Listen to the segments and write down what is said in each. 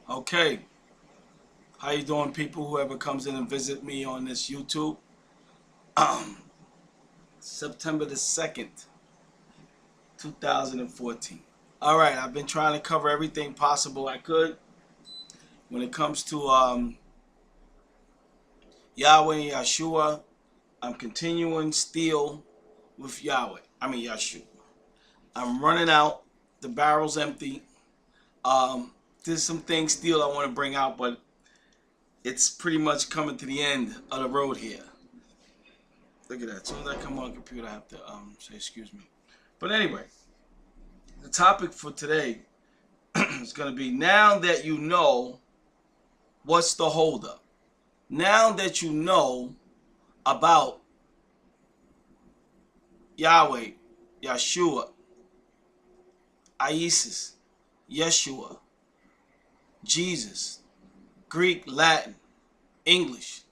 Okay, how you doing, people? Whoever comes in and visit me on this YouTube. Um, September the 2nd, 2014. All right, I've been trying to cover everything possible I could when it comes to Yahweh and Yeshua. I'm continuing still with Yahweh. Yeshua. I'm running out. The barrel's empty. There's some things still I want to bring out, but it's pretty much coming to the end of the road here. Look at that. As soon as I come on the computer, I have to say excuse me. But anyway, the topic for today is going to be now that you know what's the holdup. Now that you know about Yahweh, Yeshua, Isis, Yeshua, Jesus, Greek, Latin, English,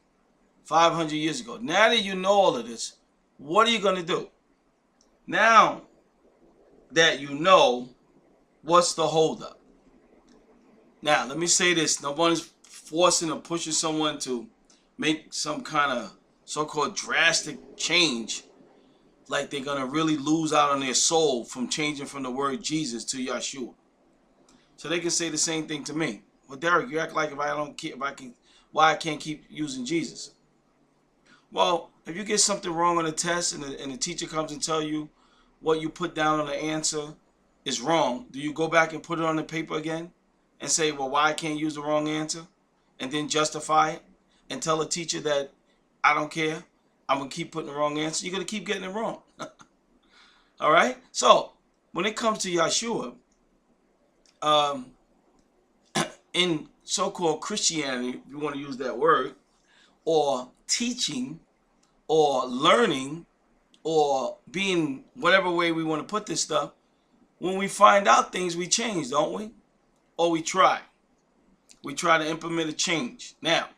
500 years ago. Now that you know all of this, what are you going to do? Now that you know what's the holdup. Now, let me say this. No one's forcing or pushing someone to make some kind of so-called drastic change, like they're going to really lose out on their soul from changing from the word Jesus to Yeshua. So they can say the same thing to me. Well, Derek, you act like why I can't keep using Jesus. Well, if you get something wrong on a test and the teacher comes and tell you what you put down on the answer is wrong, do you go back and put it on the paper again and say, well, why I can't use the wrong answer, and then justify it and tell the teacher that I don't care, I'm going to keep putting the wrong answer? You're going to keep getting it wrong. All right? So when it comes to Yeshua, in so-called Christianity, if you want to use that word, or teaching, or learning, or being whatever way we want to put this stuff, when we find out things, we change, don't we? Or we try. We try to implement a change. Now,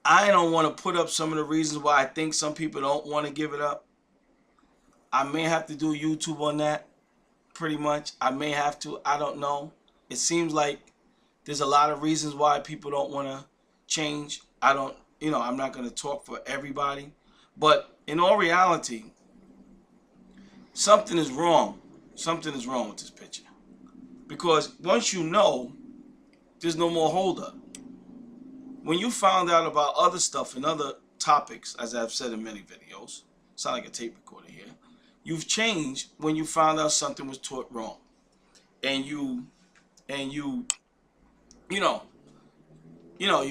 I don't want to put up some of the reasons why I think some people don't want to give it up. I may have to do YouTube on that, pretty much. I may have to. I don't know. It seems like there's a lot of reasons why people don't want to change. I'm not going to talk for everybody. But in all reality, something is wrong. Something is wrong with this picture. Because once you know, there's no more holdup. When you found out about other stuff and other topics, as I've said in many videos, sound like a tape recorder here, you've changed when you found out something was taught wrong. And you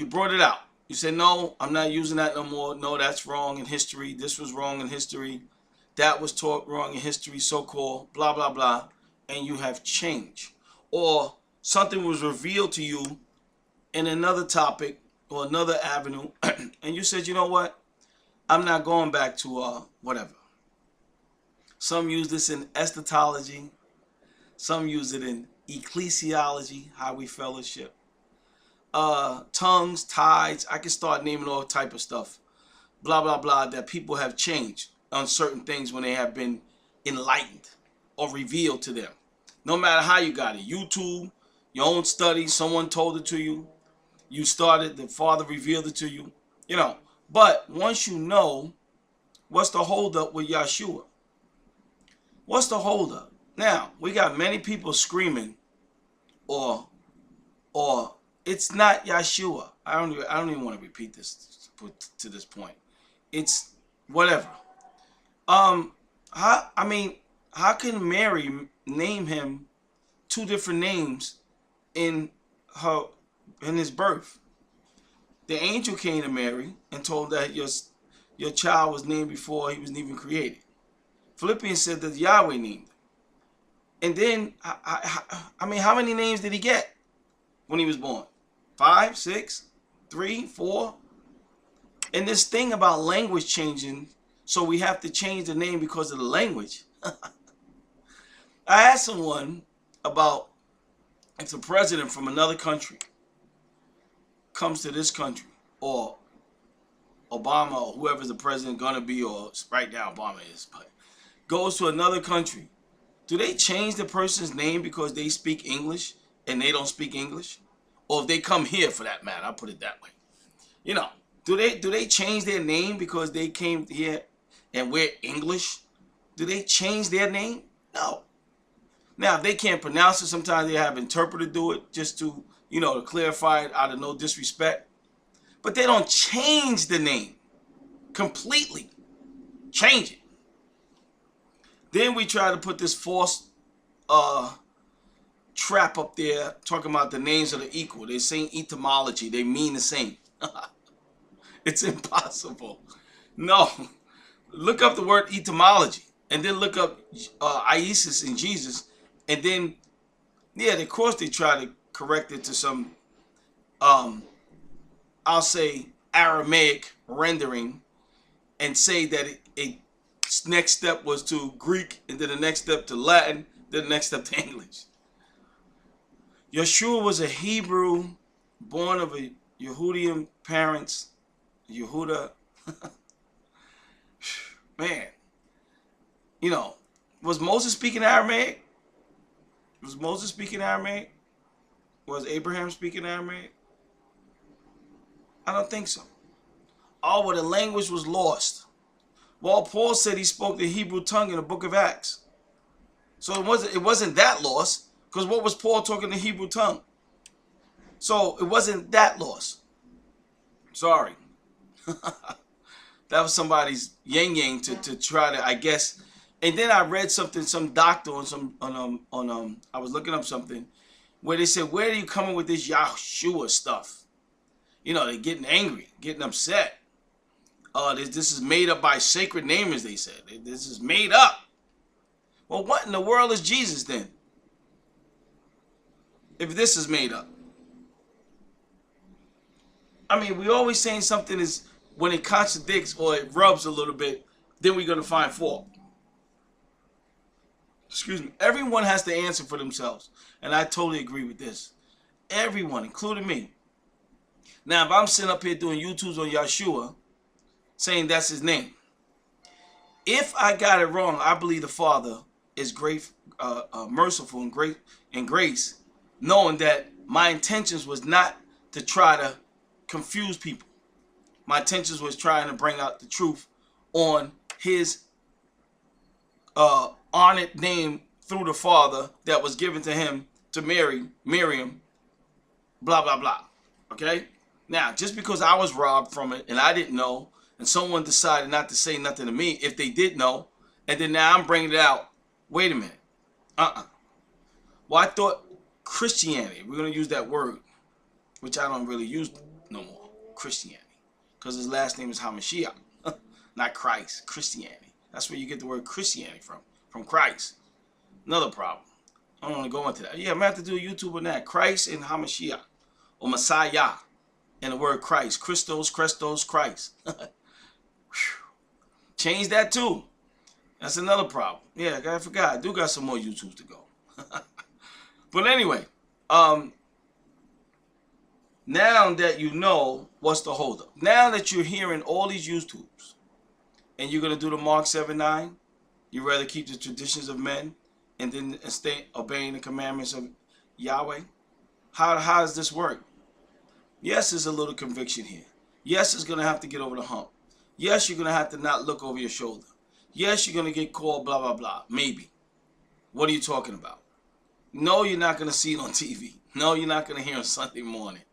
brought it out. You said, no, I'm not using that no more. No, that's wrong in history. This was wrong in history. That was taught wrong in history, so-called, blah, blah, blah. And you have changed. Or something was revealed to you in another topic or another avenue. And you said, you know what? I'm not going back to whatever. Some use this in eschatology. Some use it in ecclesiology, how we fellowship. Tongues, tides. I can start naming all type of stuff. Blah, blah, blah, that people have changed on certain things when they have been enlightened or revealed to them. No matter how you got it. YouTube, your own study, someone told it to you. You started, the Father revealed it to you. But once you know, what's the holdup with Yeshua? What's the holdup? Now, we got many people screaming, or it's not Yeshua. I don't even want to repeat this to this point. It's whatever. How can Mary name him two different names in his birth? The angel came to Mary and told that your child was named before he was even created. Philippians said that Yahweh named him. And then, how many names did he get when he was born? 5, 6, 3, 4? And this thing about language changing, so we have to change the name because of the language. I asked someone about if the president from another country comes to this country, or Obama, or whoever's the president gonna be, or right now Obama is, but goes to another country, do they change the person's name because they speak English and they don't speak English, or if they come here for that matter, I'll put it that way. You know, do they change their name because they came here and we're English? Do they change their name? No. Now, if they can't pronounce it, sometimes they have interpreter do it just to, to clarify it out of no disrespect. But they don't change the name completely. Change it. Then we try to put this false trap up there talking about the names are the equal. They're saying etymology. They mean the same. It's impossible. No. Look up the word etymology and then look up Isis and Jesus. And then, yeah, of course they try to correct it to some, I'll say, Aramaic rendering and say that it next step was to Greek, and then the next step to Latin, then the next step to English. Yeshua was a Hebrew born of a Yehudian parents. Yehuda. Man. Was Moses speaking Aramaic? Was Moses speaking Aramaic? Was Abraham speaking Aramaic? I don't think so. Oh, well, the language was lost. Well, Paul said he spoke the Hebrew tongue in the book of Acts. So it wasn't that lost, because what was Paul talking the Hebrew tongue? So it wasn't that lost. Sorry. That was somebody's yang to try to, I guess. And then I read something, some doctor I was looking up something where they said, where are you coming with this Yahshua stuff? They're getting angry, getting upset. This is made up by sacred namers, they said. This is made up. Well, what in the world is Jesus then? If this is made up. I mean, we always saying something is when it contradicts or it rubs a little bit, then we're going to find fault. Excuse me. Everyone has to answer for themselves. And I totally agree with this. Everyone, including me. Now, if I'm sitting up here doing YouTubes on Yeshua, saying that's his name. If I got it wrong, I believe the Father is great, merciful and great in grace, knowing that my intentions was not to try to confuse people. My intentions was trying to bring out the truth on his honored name through the Father that was given to him to Miriam, blah, blah, blah. Okay? Now, just because I was robbed from it and I didn't know, and someone decided not to say nothing to me if they did know, and then now I'm bringing it out. Wait a minute. Well, I thought Christianity, we're going to use that word, which I don't really use no more, Christianity, because his last name is Hamashiach, not Christ, Christianity. That's where you get the word Christianity from Christ. Another problem. I don't want to go into that. Yeah, I'm going to have to do a YouTube on that. Christ and Hamashiach, or Messiah, and the word Christ. Christos, Christ. Change that too. That's another problem. Yeah, I forgot. I do got some more YouTubes to go. But anyway, now that you know what's the holdup, now that you're hearing all these YouTubes, and you're going to do the Mark 7:9, you rather keep the traditions of men and then stay obeying the commandments of Yahweh? How does this work? Yes, there's a little conviction here. Yes, it's going to have to get over the hump. Yes, you're going to have to not look over your shoulder. Yes, you're going to get called blah, blah, blah. Maybe. What are you talking about? No, you're not going to see it on TV. No, you're not going to hear it on Sunday morning.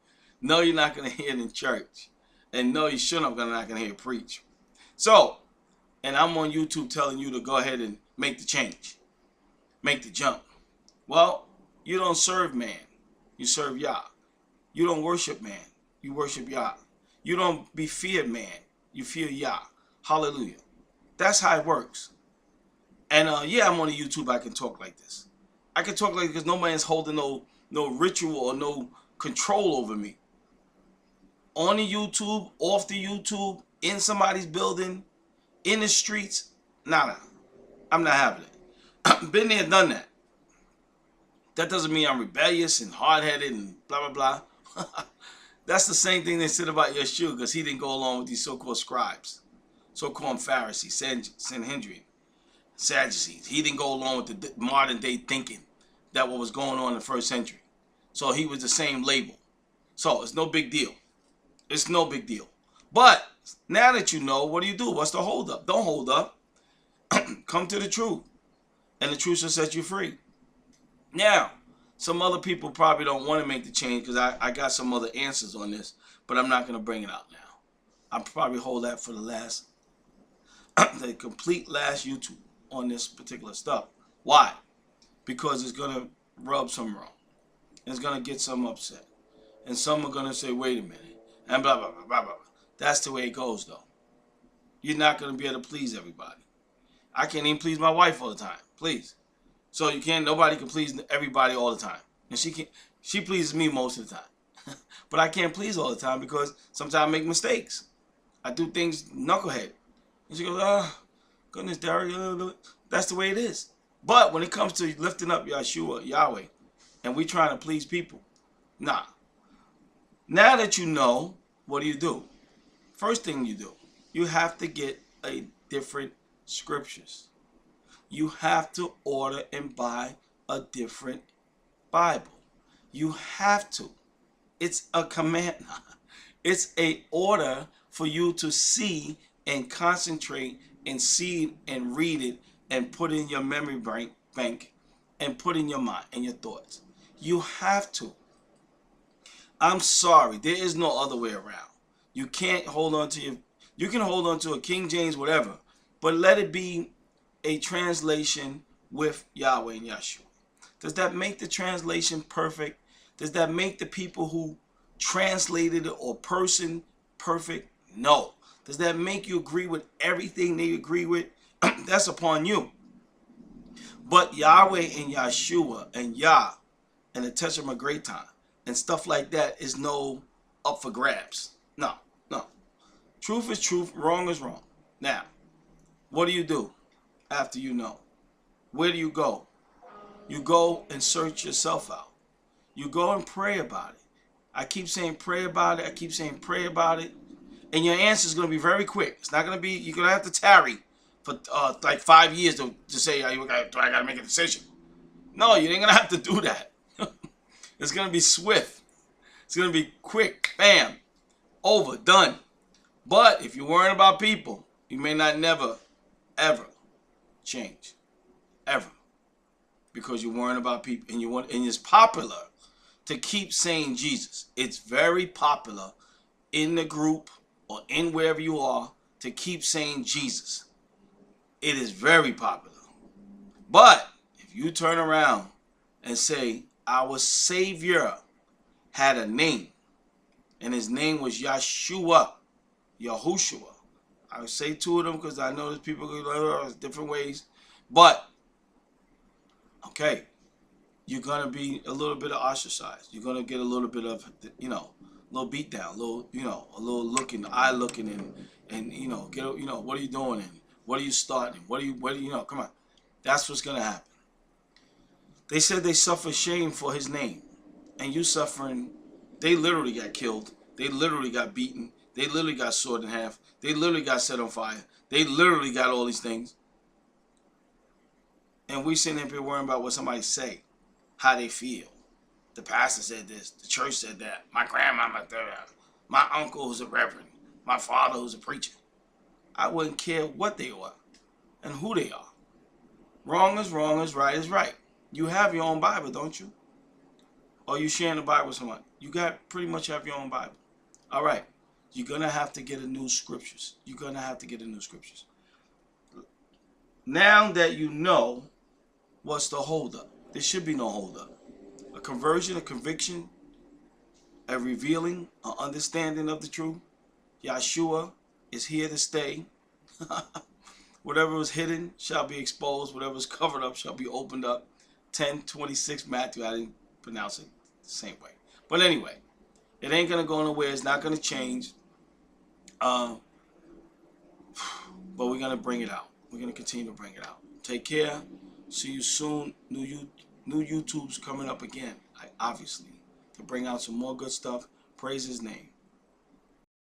No, you're not going to hear it in church. And no, you sure not going to hear it preach. So, and I'm on YouTube telling you to go ahead and make the change. Make the jump. Well, you don't serve man. You serve Yah. You don't worship man. You worship Yah. You don't be feared man. You fear Yah. Hallelujah. That's how it works. And yeah, I'm on the YouTube. I can talk like this. I can talk like this because nobody's holding no ritual or no control over me. On the YouTube, off the YouTube, in somebody's building, in the streets. Nah. I'm not having it. Been there, done that. That doesn't mean I'm rebellious and hard-headed and blah, blah, blah. That's the same thing they said about Yeshua, because he didn't go along with these so-called scribes, so-called Pharisees, Sanhedrin, Sadducees. He didn't go along with the modern-day thinking that what was going on in the first century. So he was the same label. So it's no big deal. It's no big deal. But now that you know, what do? What's the hold up? Don't hold up. Come to the truth. And the truth shall set you free. Now, some other people probably don't want to make the change because I got some other answers on this, but I'm not going to bring it out now. I'll probably hold that for the last, the complete last YouTube on this particular stuff. Why? Because it's going to rub some wrong. It's going to get some upset. And some are going to say, wait a minute. And blah, blah, blah, blah, blah. That's the way it goes, though. You're not going to be able to please everybody. I can't even please my wife all the time. Please. So nobody can please everybody all the time. And she pleases me most of the time. But I can't please all the time because sometimes I make mistakes. I do things knucklehead. And she goes, oh, goodness, Derek, that's the way it is. But when it comes to lifting up Yahshua, Yahweh, and we trying to please people, nah. Now that you know, what do? First thing you do, you have to get a different scriptures. You have to order and buy a different Bible. You have to. It's a command. It's a order for you to see and concentrate and see and read it and put in your memory bank and put in your mind and your thoughts. You have to. I'm sorry. There is no other way around. You can't hold on to you can hold on to a King James, whatever, but let it be a translation with Yahweh and Yahshua. Does that make the translation perfect? Does that make the people who translated it or person perfect? No. Does that make you agree with everything they agree with? That's upon you. But Yahweh and Yahshua and Yah and the Tetragrammaton and stuff like that is no up for grabs. No, no. Truth is truth, wrong is wrong. Now, what do after you know? Where do you go? You go and search yourself out. You go and pray about it. I keep saying pray about it. I keep saying pray about it. And your answer is going to be very quick. It's not going to be, you're going to have to tarry for like 5 years to say, I got to make a decision. No, you ain't going to have to do that. It's going to be swift. It's going to be quick. Bam. Over. Done. But if you're worrying about people, you may not never, ever change. Ever. Because you're worrying about people. And it's popular to keep saying Jesus. It's very popular in the group or in wherever you are to keep saying Jesus. It is very popular. But if you turn around and say, our Savior had a name, and his name was Yahshua, Yahushua. I would say two of them because I know there's people who learn different ways. But, okay, you're going to be a little bit of ostracized. You're going to get a little bit of, a little beat down, a little looking, eye looking, and what are you doing? And what are you starting? What do you come on. That's what's going to happen. They said they suffer shame for his name. And you suffering, they literally got killed. They literally got beaten. They literally got sawed in half. They literally got set on fire. They literally got all these things. And we sitting here worrying about what somebody say, how they feel. The pastor said this. The church said that. My grandmama said that. My uncle who's a reverend. My father who's a preacher. I wouldn't care what they are and who they are. Wrong is wrong, is right. You have your own Bible, don't you? Or you sharing the Bible with somebody? You pretty much have your own Bible. All right. You're going to have to get a new scriptures. You're going to have to get a new scriptures. Now that you know what's the holdup, there should be no holdup. A conversion, a conviction, a revealing, an understanding of the truth. Yahshua is here to stay. Whatever was hidden shall be exposed. Whatever was covered up shall be opened up. 10:26 Matthew. I didn't pronounce it the same way. But anyway, it ain't going to go nowhere. It's not going to change. But we're going to bring it out. We're going to continue to bring it out. Take care. See you soon. New YouTube's coming up again, obviously, to bring out some more good stuff. Praise his name.